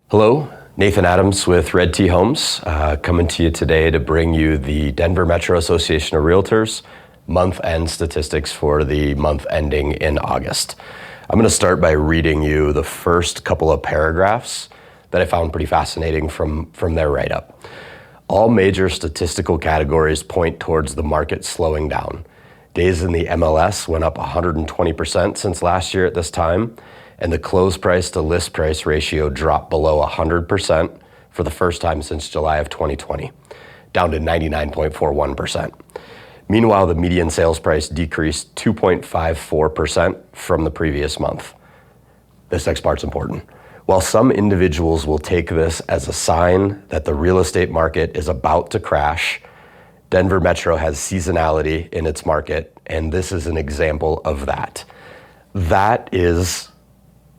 Hello, Nathan Adams with Red T Homes, coming to you today to bring you the Denver Metro Association of Realtors month-end statistics for the month ending in August. I'm going to start by reading you the first couple of paragraphs that I found pretty fascinating from their write-up. All major statistical categories point towards the market slowing down. Days in the MLS went up 120% since last year at this time, and the close price to list price ratio dropped below 100% for the first time since July of 2020, down to 99.41%. Meanwhile, the median sales price decreased 2.54% from the previous month. This next part's important. While some individuals will take this as a sign that the real estate market is about to crash, Denver Metro has seasonality in its market, and this is an example of that. That is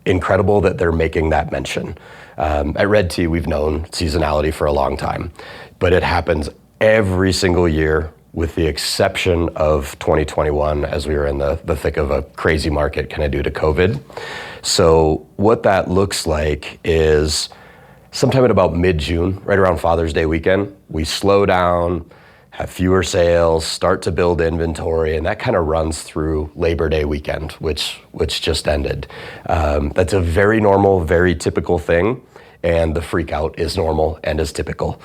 incredible that they're making that mention. At Red T, we've known seasonality for a long time, but it happens every single year with the exception of 2021 as we were in the thick of a crazy market kind of due to COVID. So what that looks like is sometime at about mid-June, right around Father's Day weekend, we slow down, have fewer sales, start to build inventory, and that kind of runs through Labor Day weekend, which just ended. That's a very normal, very typical thing, and the freak out is normal and is typical.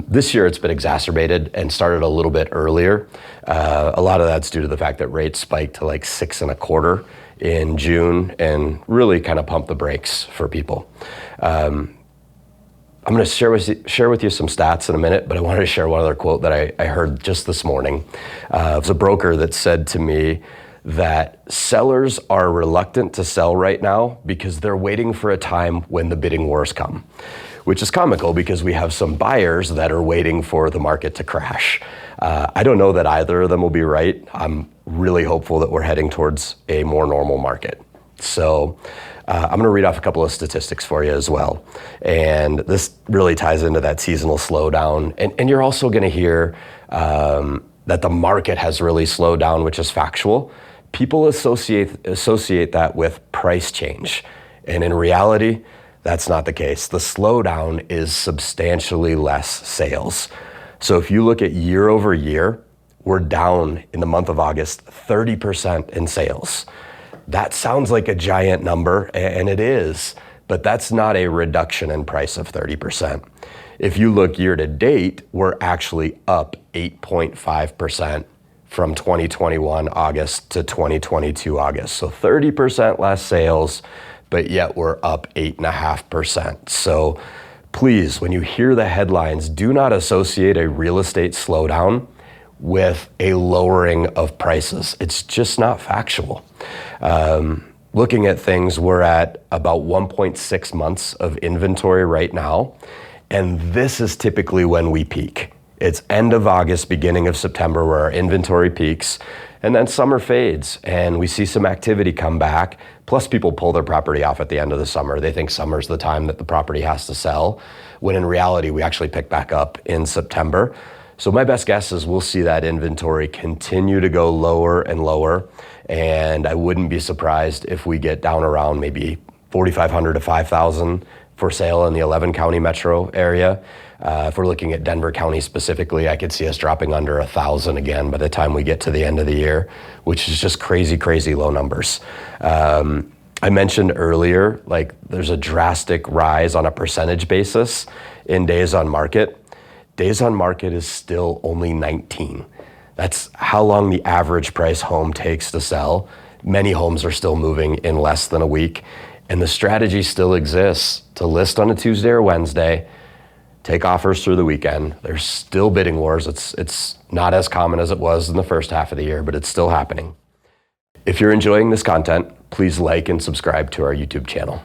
This year it's been exacerbated and started a little bit earlier. A lot of that's due to the fact that rates spiked to like 6.25 in June and really kind of pumped the brakes for people. I'm going to share with you some stats in a minute, but I wanted to share one other quote that I heard just this morning. It was a broker that said to me that sellers are reluctant to sell right now because they're waiting for a time when the bidding wars come, which is comical because we have some buyers that are waiting for the market to crash. I don't know that either of them will be right. I'm really hopeful that we're heading towards a more normal market. So I'm going to read off a couple of statistics for you as well. And this really ties into that seasonal slowdown. And you're also going to hear that the market has really slowed down, which is factual. People associate that with price change. And in reality, that's not the case. The slowdown is substantially less sales. So if you look at year over year, we're down in the month of August 30% in sales. That sounds like a giant number, and it is, but that's not a reduction in price of 30%. If you look year to date, we're actually up 8.5% from 2021 August to 2022 August. So 30% less sales, but yet we're up 8.5%. So please, when you hear the headlines, do not associate a real estate slowdown with a lowering of prices. It's just not factual. Looking at things, we're at about 1.6 months of inventory right now, and this is typically when we peak. It's end of August, beginning of September where our inventory peaks, and then summer fades and we see some activity come back. Plus people pull their property off at the end of the summer. They think summer's the time that the property has to sell, when in reality we actually pick back up in September. So my best guess is we'll see that inventory continue to go lower and lower, and I wouldn't be surprised if we get down around maybe 4,500 to 5,000 for sale in the 11 county metro area. If we're looking at Denver County specifically, I could see us dropping under 1,000 again by the time we get to the end of the year, which is just crazy, crazy low numbers. I mentioned earlier, like there's a drastic rise on a percentage basis in days on market. Days on market is still only 19. That's how long the average price home takes to sell. Many homes are still moving in less than a week. And the strategy still exists to list on a Tuesday or Wednesday, take offers through the weekend. There's still bidding wars. It's not as common as it was in the first half of the year, but it's still happening. If you're enjoying this content, please like and subscribe to our YouTube channel.